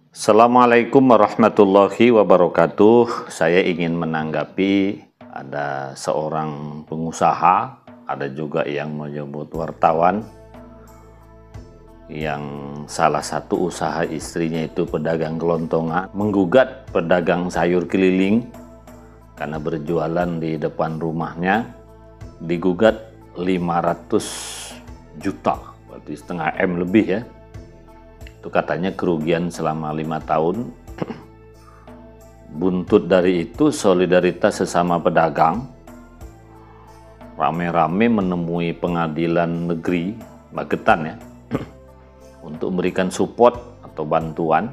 Assalamualaikum warahmatullahi wabarakatuh. Saya ingin menanggapi ada seorang pengusaha, ada juga yang menyebut wartawan, yang salah satu usaha istrinya itu pedagang kelontongan, menggugat pedagang sayur keliling karena berjualan di depan rumahnya, digugat 500 juta, berarti setengah M lebih ya. Itu katanya kerugian selama 5 tahun. Buntut dari itu solidaritas sesama pedagang rame-rame menemui pengadilan negeri Magetan ya untuk memberikan support atau bantuan.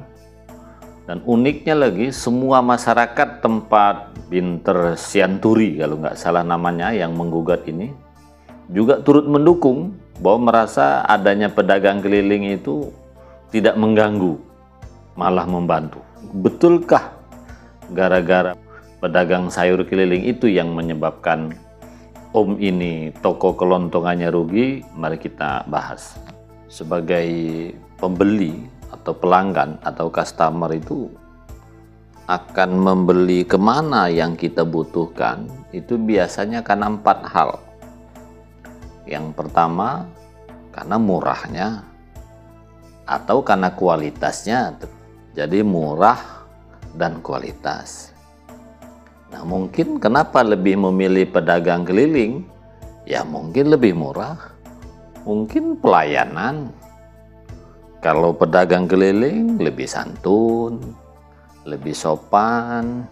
Dan uniknya lagi, semua masyarakat tempat Binter Sianturi kalau nggak salah namanya yang menggugat ini juga turut mendukung, bahwa merasa adanya pedagang keliling itu tidak mengganggu, malah membantu. Betulkah gara-gara pedagang sayur keliling itu yang menyebabkan Om ini toko kelontongannya rugi? Mari kita bahas. Sebagai pembeli atau pelanggan atau customer itu akan membeli kemana yang kita butuhkan, itu biasanya karena 4 hal. Yang pertama, karena murahnya atau karena kualitasnya. Jadi murah dan kualitas. Nah, mungkin kenapa lebih memilih pedagang keliling? Ya mungkin lebih murah, mungkin pelayanan. Kalau pedagang keliling lebih santun, lebih sopan,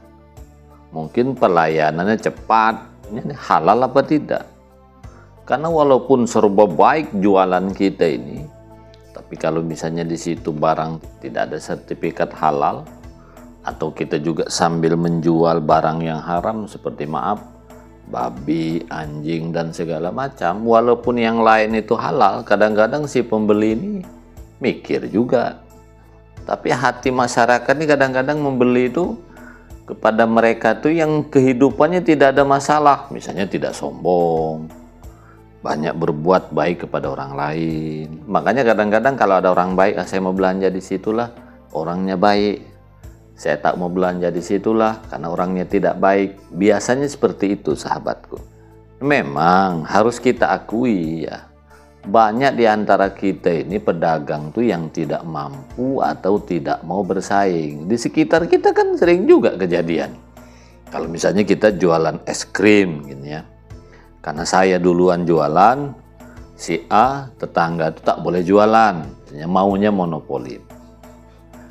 mungkin pelayanannya cepat. Ini halal apa tidak? Karena walaupun serba baik jualan kita ini, tapi kalau misalnya di situ barang tidak ada sertifikat halal, atau kita juga sambil menjual barang yang haram seperti babi, anjing dan segala macam, walaupun yang lain itu halal, kadang-kadang si pembeli ini mikir juga. Tapi hati masyarakat ini kadang-kadang membeli itu kepada mereka tuh yang kehidupannya tidak ada masalah, misalnya tidak sombong, banyak berbuat baik kepada orang lain. Makanya kadang-kadang kalau ada orang baik, saya mau belanja di situlah orangnya baik. Saya tak mau belanja di situlah karena orangnya tidak baik. Biasanya seperti itu, sahabatku. Memang harus kita akui ya, banyak di antara kita ini pedagang tuh yang tidak mampu atau tidak mau bersaing. Di sekitar kita kan sering juga kejadian. Kalau misalnya kita jualan es krim gitu ya, karena saya duluan jualan, si A tetangga itu tak boleh jualan, maunya monopoli.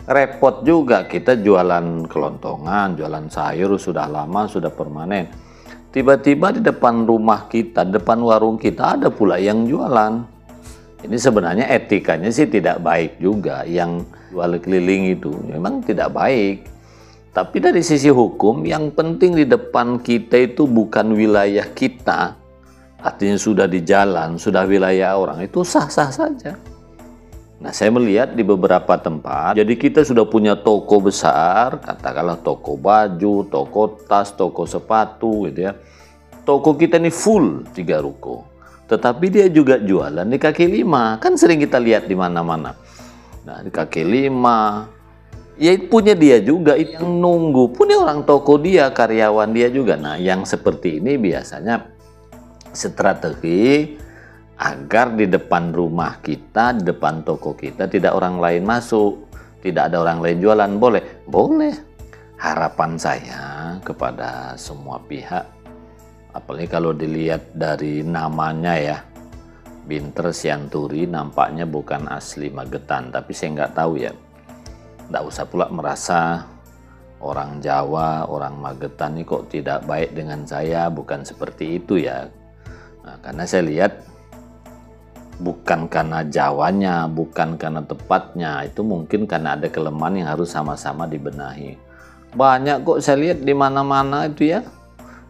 Repot juga kita jualan kelontongan, jualan sayur sudah lama, sudah permanen. Tiba-tiba di depan rumah kita, depan warung kita ada pula yang jualan. Ini sebenarnya etikanya sih tidak baik juga, yang jual keliling itu memang tidak baik. Tapi dari sisi hukum, yang penting di depan kita itu bukan wilayah kita. Artinya sudah di jalan, sudah wilayah orang, itu sah-sah saja. Nah, saya melihat di beberapa tempat, jadi kita sudah punya toko besar, katakanlah toko baju, toko tas, toko sepatu gitu ya. Toko kita ini full 3 ruko. Tetapi dia juga jualan di kaki lima, kan sering kita lihat di mana-mana. Nah, di kaki lima, ya punya dia juga, yang nunggu punya orang toko dia, karyawan dia juga. Nah, yang seperti ini biasanya strategi agar di depan rumah kita, di depan toko kita tidak orang lain masuk, tidak ada orang lain jualan. Boleh. Harapan saya kepada semua pihak, apalagi kalau dilihat dari namanya ya, Binter Sianturi, nampaknya bukan asli Magetan, tapi saya nggak tahu ya. Nggak usah pula merasa orang Jawa, orang Magetan ini kok tidak baik dengan saya, bukan seperti itu ya. Nah, karena saya lihat bukan karena Jawanya, bukan karena tepatnya, itu mungkin karena ada kelemahan yang harus sama-sama dibenahi. Banyak kok saya lihat di mana-mana itu ya,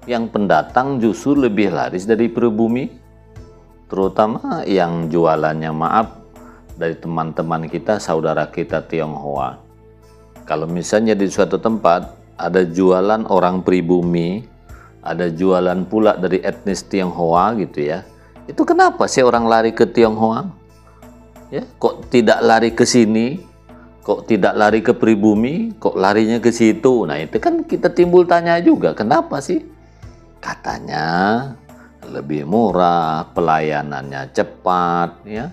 yang pendatang justru lebih laris dari pribumi, terutama yang jualannya dari teman-teman kita, saudara kita Tionghoa. Kalau misalnya di suatu tempat ada jualan orang pribumi, ada jualan pula dari etnis Tionghoa gitu ya, itu kenapa sih orang lari ke Tionghoa? Ya, kok tidak lari ke sini? Kok tidak lari ke pribumi, kok larinya ke situ? Nah itu kan kita timbul tanya juga, kenapa sih? Katanya lebih murah, pelayanannya cepat, ya.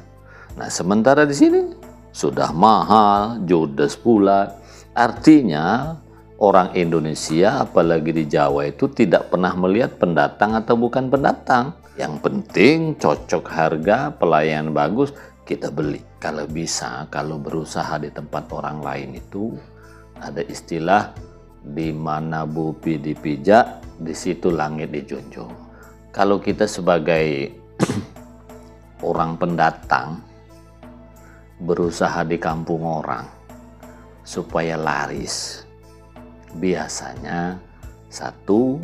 Nah sementara di sini sudah mahal, judes pula. Artinya orang Indonesia, apalagi di Jawa itu tidak pernah melihat pendatang atau bukan pendatang. Yang penting cocok harga, pelayanan bagus, kita beli. Kalau bisa, kalau berusaha di tempat orang lain itu ada istilah di mana bumi dipijak, di situ langit dijunjung. Kalau kita sebagai orang pendatang berusaha di kampung orang supaya laris, biasanya satu,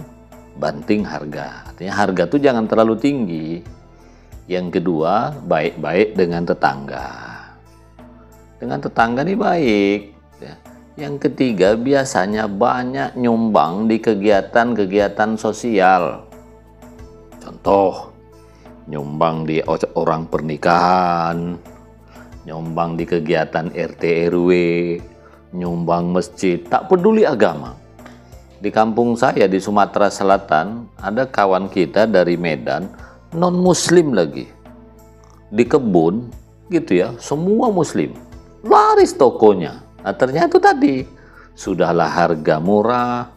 banting harga. Artinya harga tuh jangan terlalu tinggi. Yang kedua, baik-baik dengan tetangga. Dengan tetangga nih baik. Yang ketiga, biasanya banyak nyumbang di kegiatan-kegiatan sosial. Contoh, nyumbang di orang pernikahan, nyumbang di kegiatan RT RW, nyumbang masjid, tak peduli agama. Di kampung saya di Sumatera Selatan, ada kawan kita dari Medan, non-muslim lagi, di kebun gitu ya, semua muslim, laris tokonya. Nah ternyata itu tadi, sudahlah harga murah,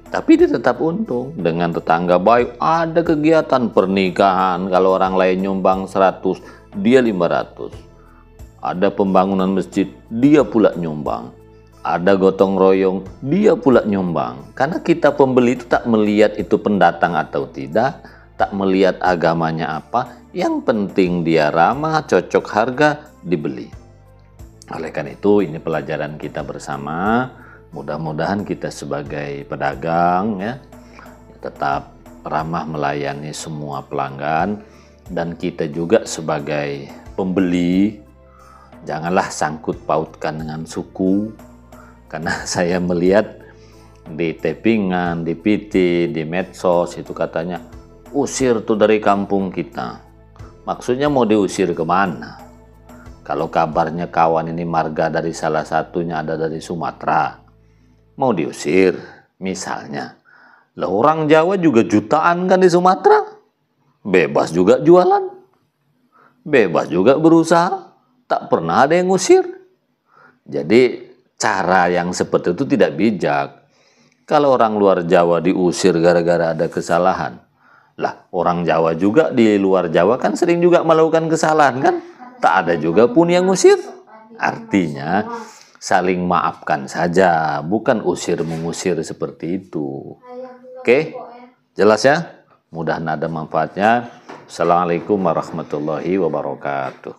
tapi dia tetap untung. Dengan tetangga baik, ada kegiatan pernikahan, kalau orang lain nyumbang 100, dia 500. Ada pembangunan masjid, dia pula nyumbang. Ada gotong royong, dia pula nyumbang. Karena kita pembeli itu tak melihat itu pendatang atau tidak, tak melihat agamanya apa, yang penting dia ramah, cocok harga, dibeli. Oleh karena itu ini pelajaran kita bersama, mudah-mudahan kita sebagai pedagang ya tetap ramah melayani semua pelanggan, dan kita juga sebagai pembeli janganlah sangkut pautkan dengan suku, karena saya melihat di tappingan, di PT, di medsos itu katanya usir tuh dari kampung kita. Maksudnya mau diusir kemana? Kalau kabarnya kawan ini marga dari salah satunya ada dari Sumatera, mau diusir misalnya. Lah orang Jawa juga jutaan kan di Sumatera, bebas juga jualan, bebas juga berusaha, tak pernah ada yang ngusir. Jadi cara yang seperti itu tidak bijak. Kalau orang luar Jawa diusir gara-gara ada kesalahan, lah orang Jawa juga di luar Jawa kan sering juga melakukan kesalahan kan, tak ada juga pun yang ngusir. Artinya saling maafkan saja, bukan usir mengusir seperti itu. Oke, jelas ya? Mudah-mudahan ada manfaatnya. Assalamualaikum warahmatullahi wabarakatuh.